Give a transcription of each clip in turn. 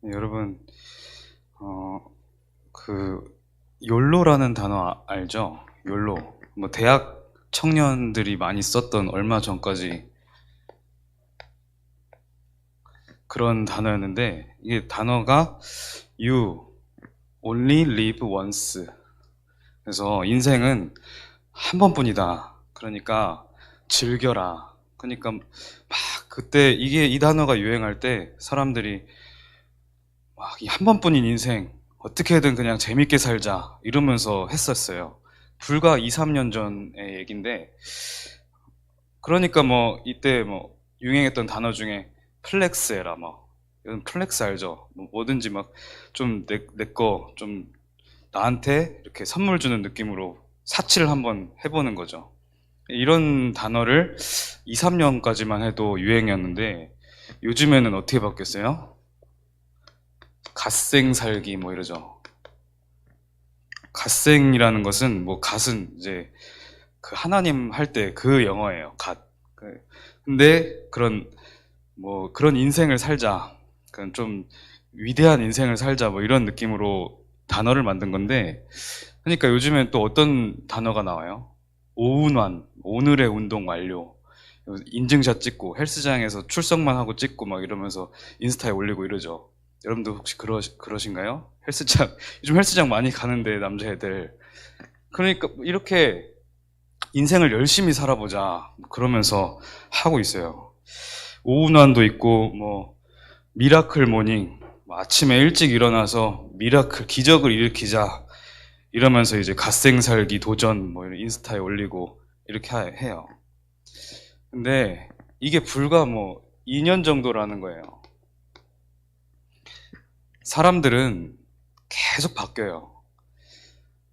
네, 여러분, 어, 그, 욜로라는 단어 알죠? 욜로. 뭐, 대학 청년들이 많이 썼던 얼마 전까지 그런 단어였는데, 이게 단어가 You only live once. 그래서 인생은 한 번뿐이다. 그러니까 즐겨라. 그러니까 막 그때 이 단어가 유행할 때 사람들이 막 이 한 번뿐인 인생 어떻게든 그냥 재밌게 살자 이러면서 했었어요. 불과 2, 3년 전의 얘긴데 그러니까 뭐 이때 뭐 유행했던 단어 중에 플렉스해라 뭐 이런 플렉스 알죠? 뭐 뭐든지 막 좀 내 거 좀 나한테 이렇게 선물 주는 느낌으로 사치를 한번 해보는 거죠. 이런 단어를 2, 3년까지만 해도 유행이었는데 요즘에는 어떻게 바뀌었어요? 갓생 살기 뭐 이러죠. 갓생이라는 것은 뭐 갓은 이제 그 하나님 할 때 그 영어예요. 갓. 근데 그런 뭐 그런 인생을 살자. 그런 좀 위대한 인생을 살자 뭐 이런 느낌으로 단어를 만든 건데 그러니까 요즘엔 또 어떤 단어가 나와요? 오운완, 오늘의 운동 완료. 인증샷 찍고 헬스장에서 출석만 하고 찍고 막 이러면서 인스타에 올리고 이러죠. 여러분도 혹시 그러신가요? 헬스장 요즘 헬스장 많이 가는데 남자애들 그러니까 이렇게 인생을 열심히 살아보자 그러면서 하고 있어요. 오운완도 있고 뭐 미라클 모닝 뭐 아침에 일찍 일어나서 미라클 기적을 일으키자 이러면서 이제 갓생 살기 도전 뭐 이런 인스타에 올리고 이렇게 해요. 근데 이게 불과 뭐 2년 정도라는 거예요. 사람들은 계속 바뀌어요.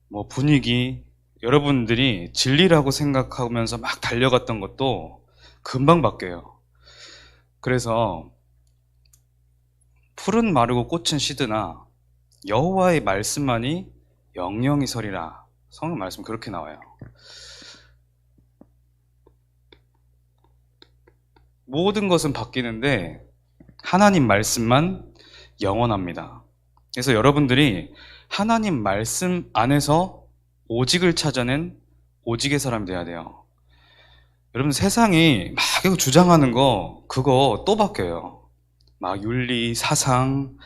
뭐 분위기, 여러분들이 진리라고 생각하면서 막 달려갔던 것도 금방 바뀌어요. 그래서 풀은 마르고 꽃은 시드나 여호와의 말씀만이 영영이 서리라. 성경 말씀 그렇게 나와요. 모든 것은 바뀌는데 하나님 말씀만 영원합니다. 그래서 여러분들이 하나님 말씀 안에서 오직을 찾아낸 오직의 사람이 돼야 돼요. 여러분 세상이 막 이거 주장하는 거 그거 또 바뀌어요. 막 윤리, 사상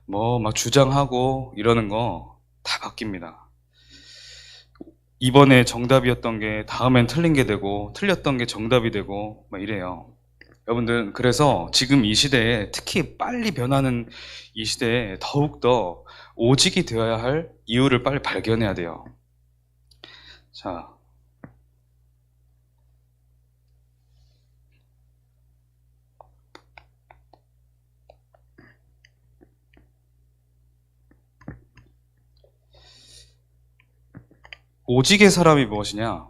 뭐 막 주장하고 이러는 거 다 바뀝니다. 이번에 정답이었던 게 다음엔 틀린 게 되고 틀렸던 게 정답이 되고 막 이래요. 여러분들 그래서 지금 이 시대에 특히 빨리 변하는 이 시대에 더욱더 오직이 되어야 할 이유를 빨리 발견해야 돼요. 자, 오직의 사람이 무엇이냐?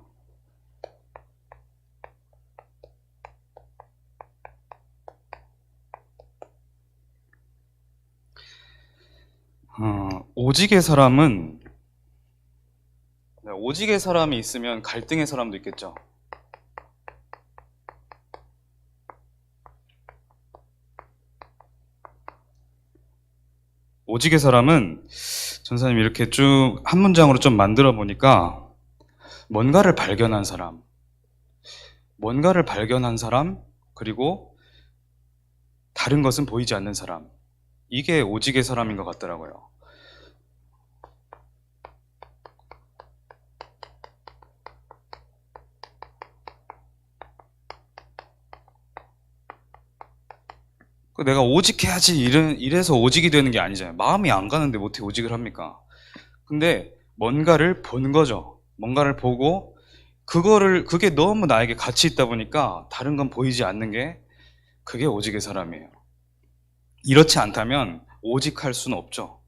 오직의 사람은 오직의 사람이 있으면 갈등의 사람도 있겠죠. 오직의 사람은 전사님 이렇게 쭉 한 문장으로 좀 만들어 보니까 뭔가를 발견한 사람, 뭔가를 발견한 사람, 그리고 다른 것은 보이지 않는 사람. 이게 오직의 사람인 것 같더라고요. 내가 오직해야지 이래서 오직이 되는 게 아니잖아요. 마음이 안 가는데 어떻게 오직을 합니까? 근데 뭔가를 본 거죠. 뭔가를 보고 그게 너무 나에게 가치 있다 보니까 다른 건 보이지 않는 게 그게 오직의 사람이에요. 이렇지 않다면 오직할 수는 없죠.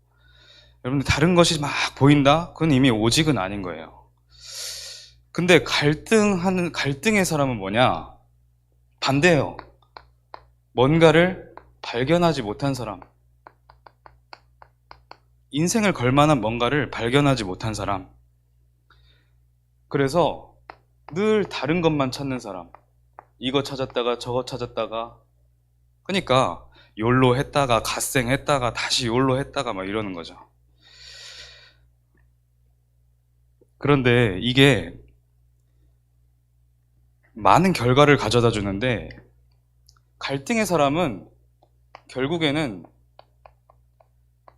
여러분들 다른 것이 막 보인다? 그건 이미 오직은 아닌 거예요. 근데 갈등의 사람은 뭐냐? 반대예요. 뭔가를 발견하지 못한 사람. 인생을 걸 만한 뭔가를 발견하지 못한 사람. 그래서 늘 다른 것만 찾는 사람. 이거 찾았다가 저거 찾았다가. 그러니까 욜로 했다가 갓생 했다가 다시 욜로 했다가 막 이러는 거죠. 그런데 이게 많은 결과를 가져다 주는데 갈등의 사람은 결국에는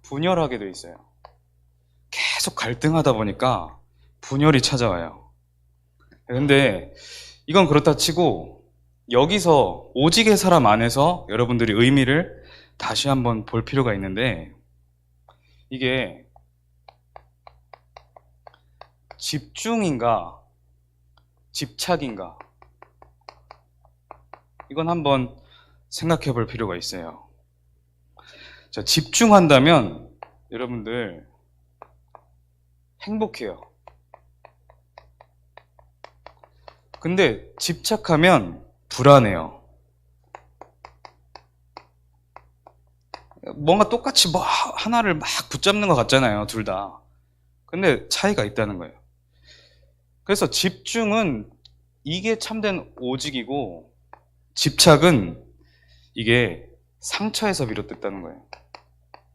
분열하게 돼 있어요. 계속 갈등하다 보니까 분열이 찾아와요. 근데 이건 그렇다 치고 여기서 오직의 사람 안에서 여러분들이 의미를 다시 한번 볼 필요가 있는데 이게 집중인가 집착인가 이건 한번 생각해 볼 필요가 있어요. 자, 집중한다면 여러분들 행복해요. 근데 집착하면 불안해요. 뭔가 똑같이 뭐 하나를 막 붙잡는 것 같잖아요, 둘 다. 근데 차이가 있다는 거예요. 그래서 집중은 이게 참된 오직이고 집착은 이게 상처에서 비롯됐다는 거예요.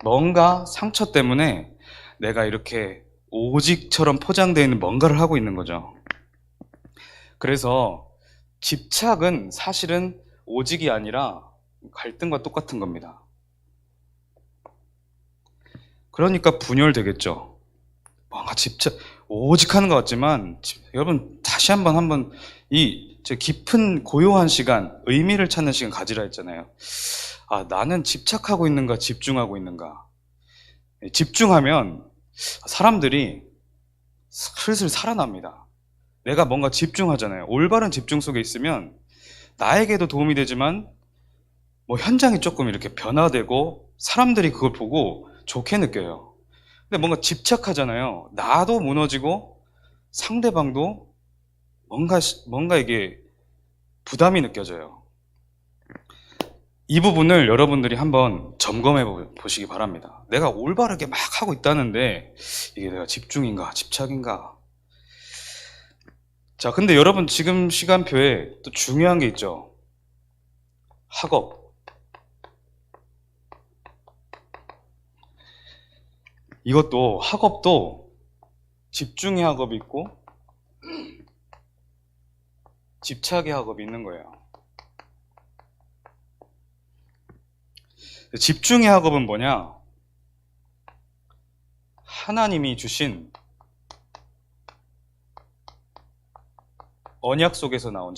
뭔가 상처 때문에 내가 이렇게 오직처럼 포장되어 있는 뭔가를 하고 있는 거죠. 그래서 집착은 사실은 오직이 아니라 갈등과 똑같은 겁니다. 그러니까 분열되겠죠. 뭔가 집착, 오직하는 것 같지만 여러분 다시 한번 이 깊은 고요한 시간, 의미를 찾는 시간 가지라 했잖아요. 아, 나는 집착하고 있는가 집중하고 있는가. 집중하면 사람들이 슬슬 살아납니다. 내가 뭔가 집중하잖아요. 올바른 집중 속에 있으면 나에게도 도움이 되지만 뭐 현장이 조금 이렇게 변화되고 사람들이 그걸 보고 좋게 느껴요. 근데 뭔가 집착하잖아요. 나도 무너지고 상대방도 뭔가 이게 부담이 느껴져요. 이 부분을 여러분들이 한번 점검해 보시기 바랍니다. 내가 올바르게 막 하고 있다는데 이게 내가 집중인가 집착인가. 자, 근데 여러분 지금 시간표에 또 중요한 게 있죠. 학업. 이것도 학업도 집중의 학업이 있고 집착의 학업이 있는 거예요. 집중의 학업은 뭐냐? 하나님이 주신 언약 속에서 나온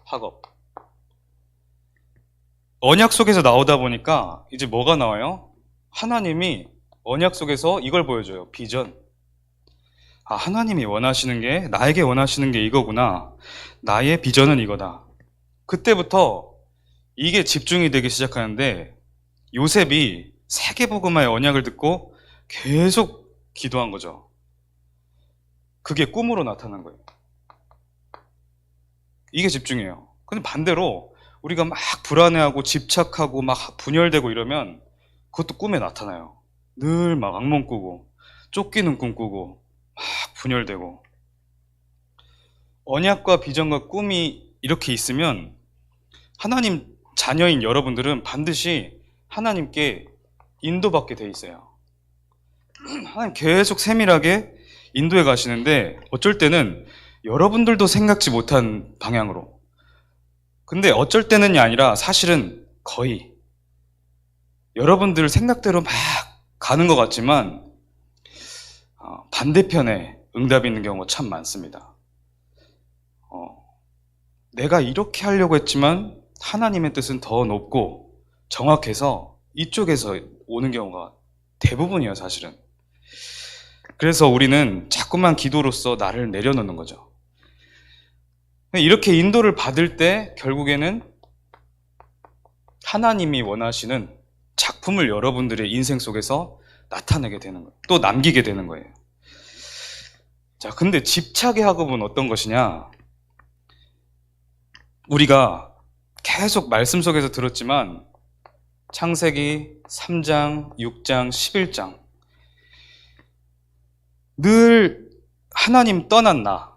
학업. 언약 속에서 나오다 보니까 이제 뭐가 나와요? 하나님이 언약 속에서 이걸 보여줘요. 비전. 아, 하나님이 원하시는 게, 나에게 원하시는 게 이거구나. 나의 비전은 이거다. 그때부터 이게 집중이 되기 시작하는데 요셉이 세계복음화의 언약을 듣고 계속 기도한 거죠. 그게 꿈으로 나타난 거예요. 이게 집중이에요. 근데 반대로 우리가 막 불안해하고 집착하고 막 분열되고 이러면 그것도 꿈에 나타나요. 늘 막 악몽 꾸고 쫓기는 꿈 꾸고 막 분열되고. 언약과 비전과 꿈이 이렇게 있으면 하나님 자녀인 여러분들은 반드시 하나님께 인도받게 돼 있어요. 하나님 계속 세밀하게 인도해 가시는데 어쩔 때는 여러분들도 생각지 못한 방향으로. 근데 어쩔 때는이 아니라 사실은 거의 여러분들 생각대로 막 가는 것 같지만 반대편에 응답이 있는 경우가 참 많습니다. 내가 이렇게 하려고 했지만 하나님의 뜻은 더 높고 정확해서 이쪽에서 오는 경우가 대부분이에요, 사실은. 그래서 우리는 자꾸만 기도로서 나를 내려놓는 거죠. 이렇게 인도를 받을 때 결국에는 하나님이 원하시는 작품을 여러분들의 인생 속에서 나타내게 되는 거예요. 또 남기게 되는 거예요. 자, 근데 집착의 학업은 어떤 것이냐? 우리가 계속 말씀 속에서 들었지만 창세기 3장, 6장, 11장 늘 하나님 떠난 나.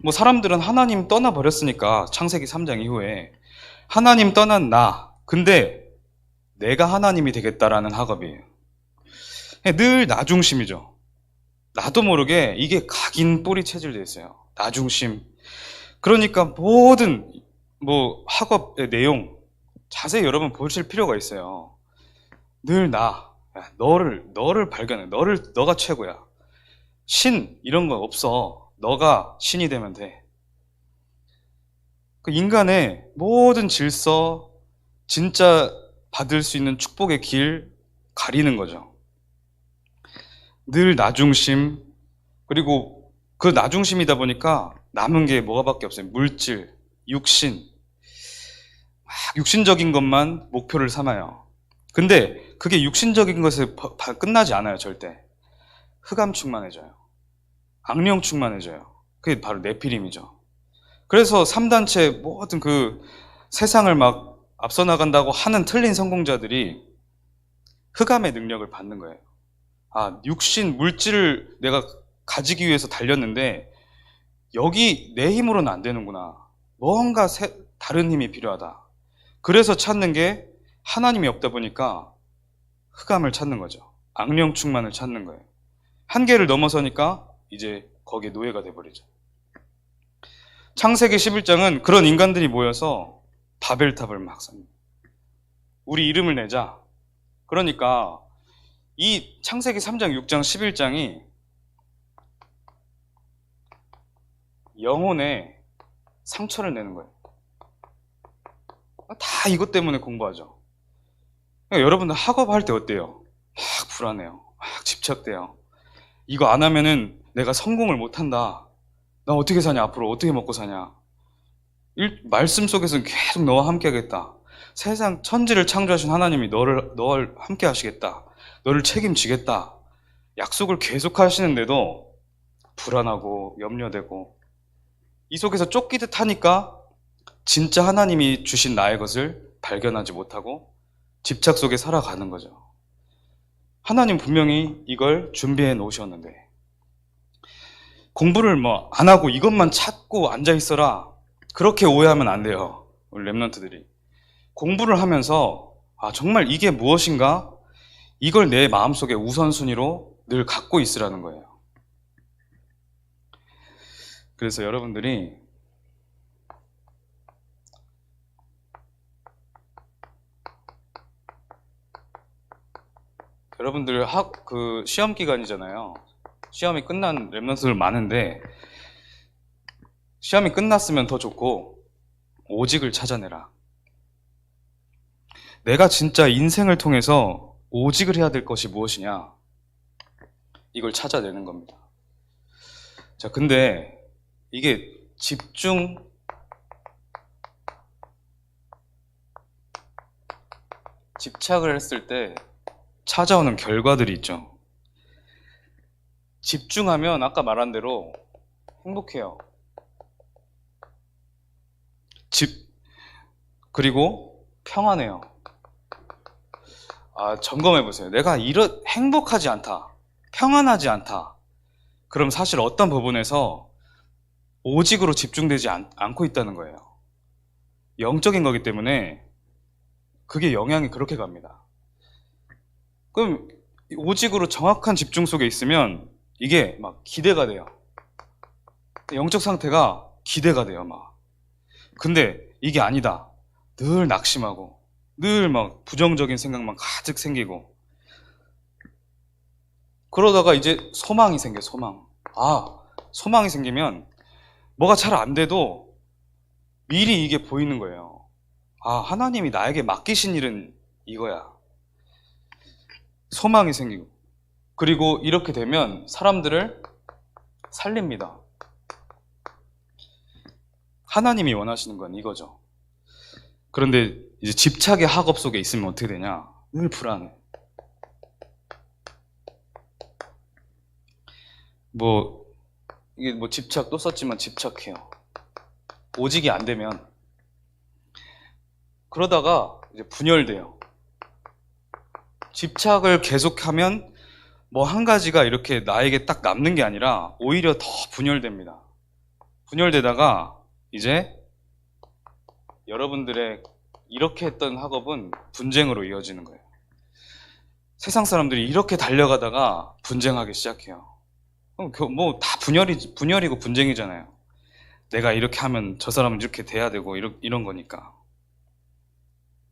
뭐 사람들은 하나님 떠나버렸으니까 창세기 3장 이후에 하나님 떠난 나, 근데 내가 하나님이 되겠다라는 학업이에요. 늘 나 중심이죠. 나도 모르게 이게 각인 뿌리 체질되어 있어요. 나 중심. 그러니까 모든 학업의 내용 자세히 여러분 보실 필요가 있어요. 늘 나, 야, 너를 발견해. 너가 최고야. 신 이런 거 없어. 너가 신이 되면 돼. 그 인간의 모든 질서, 진짜 받을 수 있는 축복의 길 가리는 거죠. 늘 나 중심. 그리고 그 나 중심이다 보니까 남은 게 뭐가밖에 없어요. 물질, 육신. 막 육신적인 것만 목표를 삼아요. 근데 그게 육신적인 것에 끝나지 않아요, 절대. 흑암 충만해져요. 악령 충만해져요. 그게 바로 네피림이죠. 그래서 3단체 모든 그 세상을 막 앞서 나간다고 하는 틀린 성공자들이 흑암의 능력을 받는 거예요. 아, 육신, 물질을 내가 가지기 위해서 달렸는데 여기 내 힘으로는 안 되는구나. 뭔가 다른 힘이 필요하다. 그래서 찾는 게 하나님이 없다 보니까 흑암을 찾는 거죠. 악령 충만을 찾는 거예요. 한계를 넘어서니까 이제 거기에 노예가 돼버리죠. 창세기 11장은 그런 인간들이 모여서 바벨탑을 막 삽니다. 우리 이름을 내자. 그러니까 이 창세기 3장, 6장, 11장이 영혼에 상처를 내는 거예요. 다 이것 때문에 공부하죠. 그러니까 여러분들 학업할 때 어때요? 막 불안해요. 막 집착돼요. 이거 안 하면은 내가 성공을 못한다. 나 어떻게 사냐? 앞으로 어떻게 먹고 사냐? 말씀 속에서는 계속 너와 함께 하겠다. 세상 천지를 창조하신 하나님이 너를 함께 하시겠다. 너를 책임지겠다. 약속을 계속 하시는데도 불안하고 염려되고 이 속에서 쫓기듯 하니까 진짜 하나님이 주신 나의 것을 발견하지 못하고 집착 속에 살아가는 거죠. 하나님 분명히 이걸 준비해 놓으셨는데 공부를 안 하고 이것만 찾고 앉아 있어라. 그렇게 오해하면 안 돼요. 우리 랩런트들이. 공부를 하면서 정말 이게 무엇인가? 이걸 내 마음속에 우선순위로 늘 갖고 있으라는 거예요. 그래서 여러분들이 시험 기간이잖아요. 시험이 끝난 랩런트들 많은데 시험이 끝났으면 더 좋고 오직을 찾아내라. 내가 진짜 인생을 통해서 오직을 해야 될 것이 무엇이냐? 이걸 찾아내는 겁니다. 자, 근데 이게 집착을 했을 때 찾아오는 결과들이 있죠. 집중하면 아까 말한 대로 행복해요. 그리고 평안해요. 점검해 보세요. 내가 행복하지 않다. 평안하지 않다. 그럼 사실 어떤 부분에서 오직으로 집중되지 않고 있다는 거예요. 영적인 거기 때문에 그게 영향이 그렇게 갑니다. 그럼 오직으로 정확한 집중 속에 있으면 이게 막 기대가 돼요. 영적 상태가 기대가 돼요, 막. 근데 이게 아니다. 늘 낙심하고 늘 막 부정적인 생각만 가득 생기고 그러다가 이제 소망이 생겨요. 소망이 생기면 뭐가 잘 안 돼도 미리 이게 보이는 거예요. 하나님이 나에게 맡기신 일은 이거야. 소망이 생기고 그리고 이렇게 되면 사람들을 살립니다. 하나님이 원하시는 건 이거죠. 그런데 이제 집착의 학업 속에 있으면 어떻게 되냐? 늘 불안해. 이게 집착 또 썼지만 집착해요. 오직이 안 되면 그러다가 이제 분열돼요. 집착을 계속하면 한 가지가 이렇게 나에게 딱 남는 게 아니라 오히려 더 분열됩니다. 분열되다가 이제 여러분들의 이렇게 했던 학업은 분쟁으로 이어지는 거예요. 세상 사람들이 이렇게 달려가다가 분쟁하기 시작해요. 뭐 다 분열이고 분쟁이잖아요. 내가 이렇게 하면 저 사람은 이렇게 돼야 되고 이런 거니까.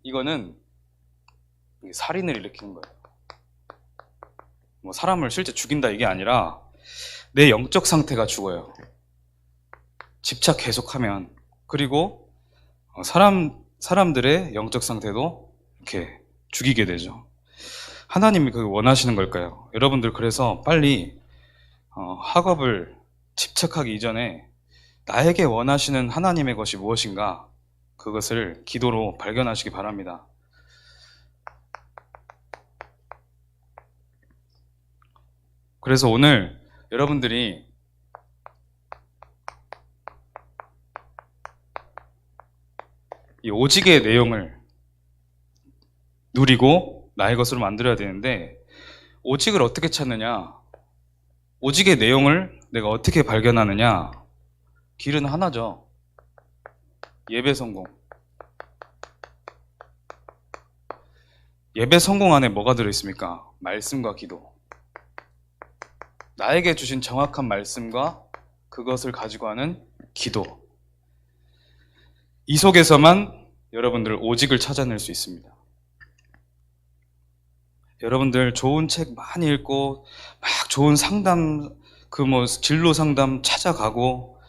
이거는 살인을 일으키는 거예요. 뭐 사람을 실제 죽인다 이게 아니라 내 영적 상태가 죽어요. 집착 계속하면. 그리고 사람들의 영적 상태도 이렇게 죽이게 되죠. 하나님이 그걸 원하시는 걸까요? 여러분들 그래서 빨리 학업을 집착하기 이전에 나에게 원하시는 하나님의 것이 무엇인가 그것을 기도로 발견하시기 바랍니다. 그래서 오늘 여러분들이 이 오직의 내용을 누리고 나의 것으로 만들어야 되는데 오직을 어떻게 찾느냐? 오직의 내용을 내가 어떻게 발견하느냐? 길은 하나죠. 예배 성공. 예배 성공 안에 뭐가 들어있습니까? 말씀과 기도. 나에게 주신 정확한 말씀과 그것을 가지고 하는 기도. 이 속에서만 여러분들 오직을 찾아낼 수 있습니다. 여러분들 좋은 책 많이 읽고 막 좋은 상담, 진로 상담 찾아가고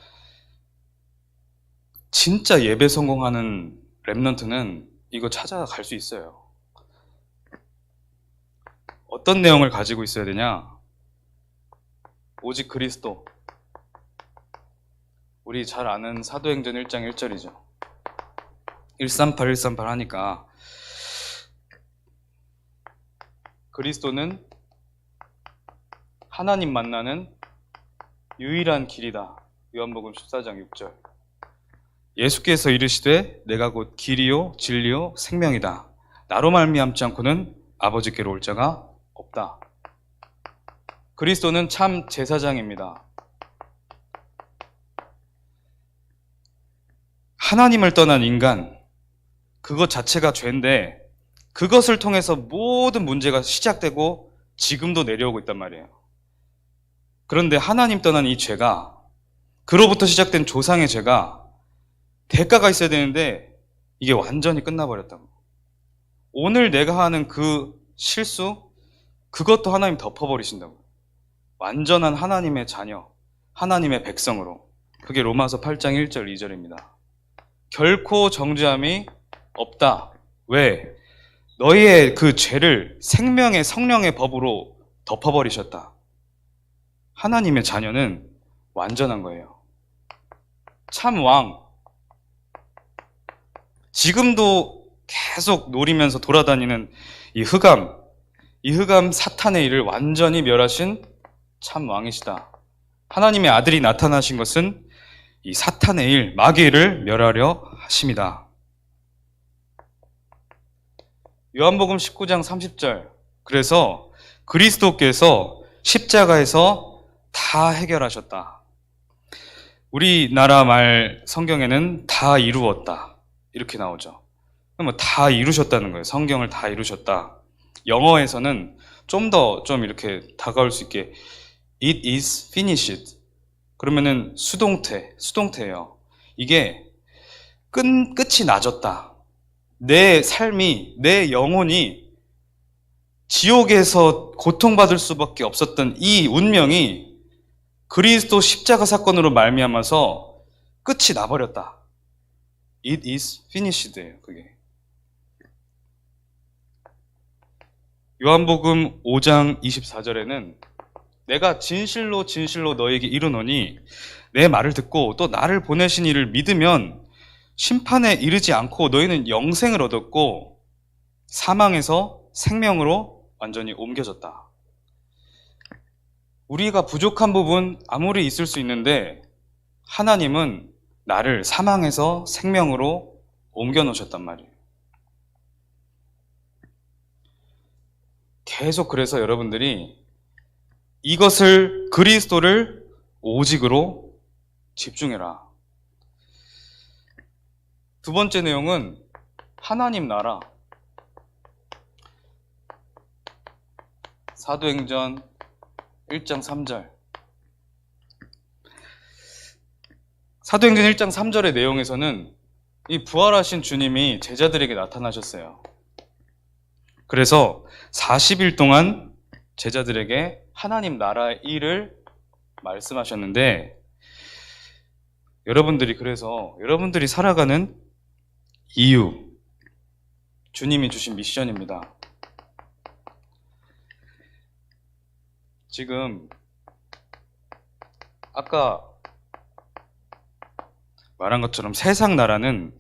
진짜 예배 성공하는 랩넌트는 이거 찾아갈 수 있어요. 어떤 내용을 가지고 있어야 되냐? 오직 그리스도. 우리 잘 아는 사도행전 1장 1절이죠. 138 하니까 그리스도는 하나님 만나는 유일한 길이다. 요한복음 14장 6절. 예수께서 이르시되 내가 곧 길이요 진리요 생명이다. 나로 말미암지 않고는 아버지께로 올 자가 없다. 그리스도는 참 제사장입니다. 하나님을 떠난 인간, 그것 자체가 죄인데 그것을 통해서 모든 문제가 시작되고 지금도 내려오고 있단 말이에요. 그런데 하나님 떠난 이 죄가, 그로부터 시작된 조상의 죄가 대가가 있어야 되는데 이게 완전히 끝나버렸다고. 오늘 내가 하는 그 실수, 그것도 하나님 덮어버리신다고. 완전한 하나님의 자녀, 하나님의 백성으로. 그게 로마서 8장 1절 2절입니다. 결코 정죄함이 없다. 왜? 너희의 그 죄를 생명의 성령의 법으로 덮어버리셨다. 하나님의 자녀는 완전한 거예요. 참 왕. 지금도 계속 노리면서 돌아다니는 이 흑암 사탄의 일을 완전히 멸하신 참 왕이시다. 하나님의 아들이 나타나신 것은 이 사탄의 일, 마귀의 일을 멸하려 하심이다. 요한복음 19장 30절. 그래서 그리스도께서 십자가에서 다 해결하셨다. 우리나라 말 성경에는 다 이루었다. 이렇게 나오죠. 그러면 다 이루셨다는 거예요. 성경을 다 이루셨다. 영어에서는 좀 이렇게 다가올 수 있게 It is finished. 그러면은 수동태예요. 이게 끝이 나졌다. 내 삶이, 내 영혼이 지옥에서 고통받을 수밖에 없었던 이 운명이 그리스도 십자가 사건으로 말미암아서 끝이 나버렸다. It is finished예요. 그게. 요한복음 5장 24절에는 내가 진실로 너에게 이르노니 내 말을 듣고 또 나를 보내신 이를 믿으면 심판에 이르지 않고 너희는 영생을 얻었고 사망에서 생명으로 완전히 옮겨졌다. 우리가 부족한 부분 아무리 있을 수 있는데 하나님은 나를 사망에서 생명으로 옮겨 놓으셨단 말이에요. 계속 그래서 여러분들이 이것을 그리스도를 오직으로 집중해라. 두 번째 내용은 하나님 나라. 사도행전 1장 3절. 사도행전 1장 3절의 내용에서는 이 부활하신 주님이 제자들에게 나타나셨어요. 그래서 40일 동안 제자들에게 하나님 나라의 일을 말씀하셨는데, 그래서 여러분들이 살아가는 이유, 주님이 주신 미션입니다. 지금 아까 말한 것처럼 세상 나라는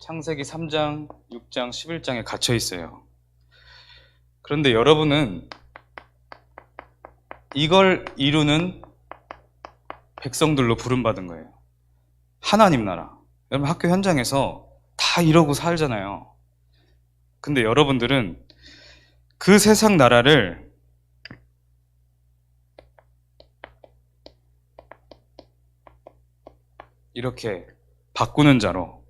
창세기 3장, 6장, 11장에 갇혀 있어요. 그런데 여러분은 이걸 이루는 백성들로 부름받은 거예요. 하나님 나라. 여러분 학교 현장에서 다 이러고 살잖아요. 근데 여러분들은 그 세상 나라를 이렇게 바꾸는 자로,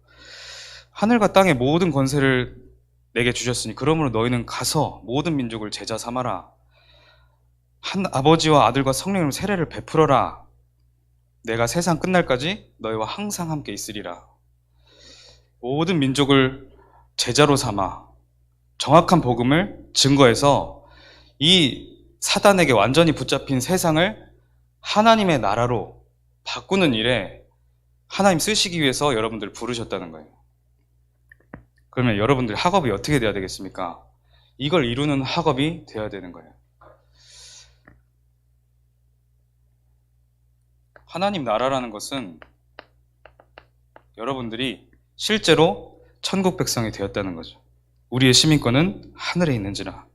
하늘과 땅의 모든 권세를 내게 주셨으니 그러므로 너희는 가서 모든 민족을 제자 삼아라. 한 아버지와 아들과 성령으로 세례를 베풀어라. 내가 세상 끝날까지 너희와 항상 함께 있으리라. 모든 민족을 제자로 삼아 정확한 복음을 증거해서 이 사단에게 완전히 붙잡힌 세상을 하나님의 나라로 바꾸는 일에 하나님 쓰시기 위해서 여러분들을 부르셨다는 거예요. 그러면 여러분들 학업이 어떻게 돼야 되겠습니까? 이걸 이루는 학업이 돼야 되는 거예요. 하나님 나라라는 것은 여러분들이 실제로 천국 백성이 되었다는 거죠. 우리의 시민권은 하늘에 있는지라.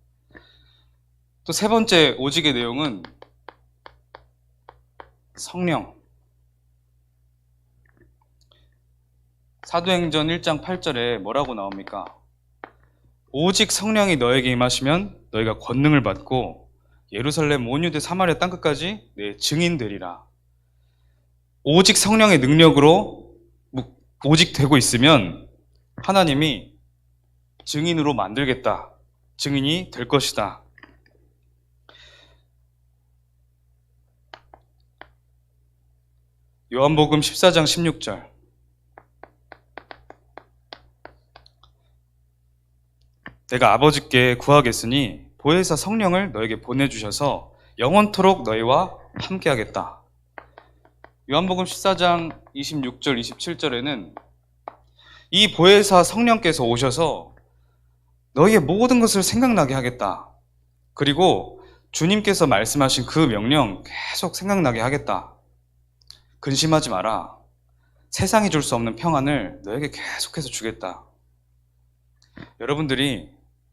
또 세 번째 오직의 내용은 성령. 사도행전 1장 8절에 뭐라고 나옵니까? 오직 성령이 너에게 임하시면 너희가 권능을 받고 예루살렘 온 유대 사마리아 땅끝까지 내 증인 되리라. 오직 성령의 능력으로 오직 되고 있으면 하나님이 증인으로 만들겠다. 증인이 될 것이다. 요한복음 14장 16절. 내가 아버지께 구하겠으니 보혜사 성령을 너에게 보내주셔서 영원토록 너희와 함께하겠다. 요한복음 14장 26절 27절에는 이 보혜사 성령께서 오셔서 너희의 모든 것을 생각나게 하겠다. 그리고 주님께서 말씀하신 그 명령 계속 생각나게 하겠다. 근심하지 마라. 세상이 줄 수 없는 평안을 너에게 계속해서 주겠다. 여러분들이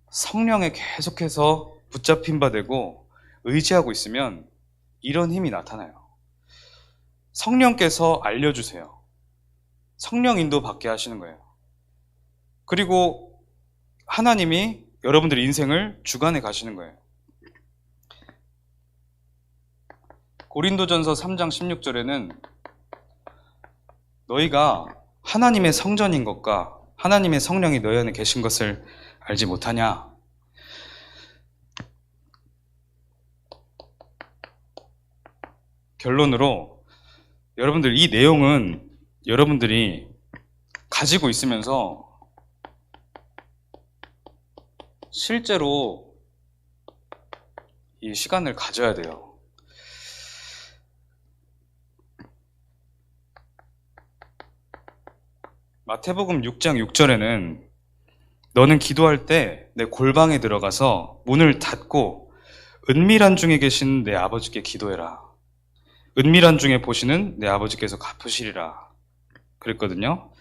성령에 계속해서 붙잡힌 바 되고 의지하고 있으면 이런 힘이 나타나요. 성령께서 알려주세요. 성령 인도 받게 하시는 거예요. 그리고 하나님이 여러분들의 인생을 주관해 가시는 거예요. 고린도전서 3장 16절에는 너희가 하나님의 성전인 것과 하나님의 성령이 너희 안에 계신 것을 알지 못하냐? 결론으로 여러분들 이 내용은 여러분들이 가지고 있으면서 실제로 이 시간을 가져야 돼요. 마태복음 6장 6절에는 너는 기도할 때 내 골방에 들어가서 문을 닫고 은밀한 중에 계신 내 아버지께 기도해라. 은밀한 중에 보시는 내 아버지께서 갚으시리라. 그랬거든요.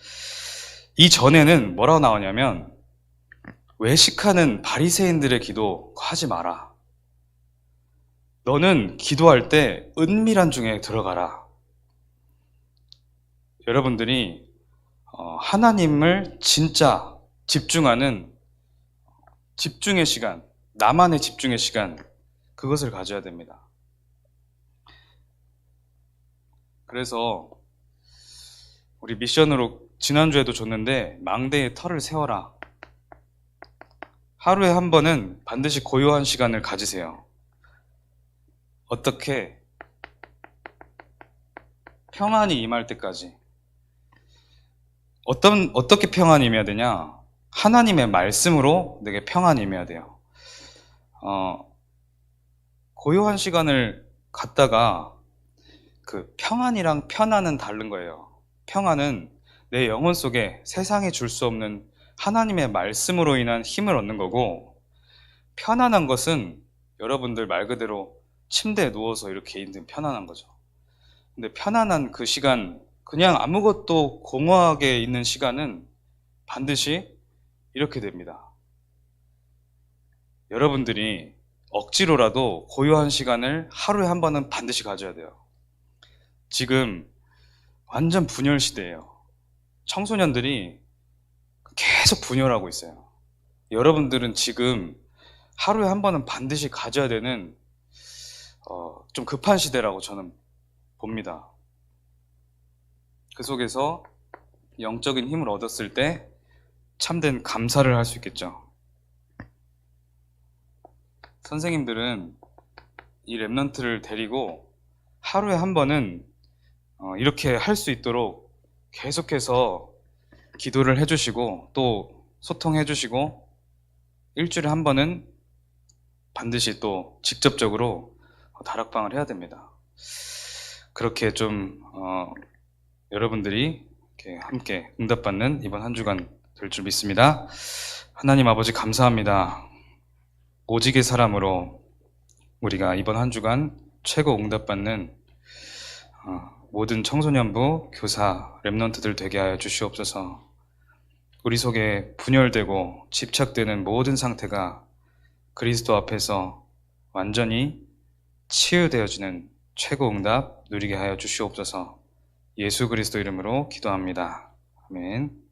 이 전에는 뭐라고 나오냐면 외식하는 바리새인들의 기도 하지 마라. 너는 기도할 때 은밀한 중에 들어가라. 여러분들이 하나님을 진짜 집중하는 집중의 시간, 나만의 집중의 시간, 그것을 가져야 됩니다. 그래서 우리 미션으로 지난주에도 줬는데 망대에 털을 세워라. 하루에 한 번은 반드시 고요한 시간을 가지세요. 어떻게? 평안이 임할 때까지. 어떻게 평안이 임해야 되냐? 하나님의 말씀으로 내게 평안이 임해야 돼요. 고요한 시간을 갖다가 그 평안이랑 편안은 다른 거예요. 평안은 내 영혼 속에 세상에 줄 수 없는 하나님의 말씀으로 인한 힘을 얻는 거고, 편안한 것은 여러분들 말 그대로 침대에 누워서 이렇게 있는 편안한 거죠. 근데 편안한 그 시간, 그냥 아무것도 공허하게 있는 시간은 반드시 이렇게 됩니다. 여러분들이 억지로라도 고요한 시간을 하루에 한 번은 반드시 가져야 돼요. 지금 완전 분열 시대예요. 청소년들이 계속 분열하고 있어요. 여러분들은 지금 하루에 한 번은 반드시 가져야 되는 좀 급한 시대라고 저는 봅니다. 그 속에서 영적인 힘을 얻었을 때 참된 감사를 할 수 있겠죠. 선생님들은 이 랩런트를 데리고 하루에 한 번은 이렇게 할 수 있도록 계속해서 기도를 해주시고 또 소통해주시고 일주일에 한 번은 반드시 또 직접적으로 다락방을 해야 됩니다. 그렇게 좀 여러분들이 이렇게 함께 응답받는 이번 한 주간 될 줄 믿습니다. 하나님 아버지 감사합니다. 오직의 사람으로 우리가 이번 한 주간 최고 응답받는 모든 청소년부, 교사, 랩런트들 되게 하여 주시옵소서. 우리 속에 분열되고 집착되는 모든 상태가 그리스도 앞에서 완전히 치유되어지는 최고 응답 누리게 하여 주시옵소서. 예수 그리스도 이름으로 기도합니다. 아멘.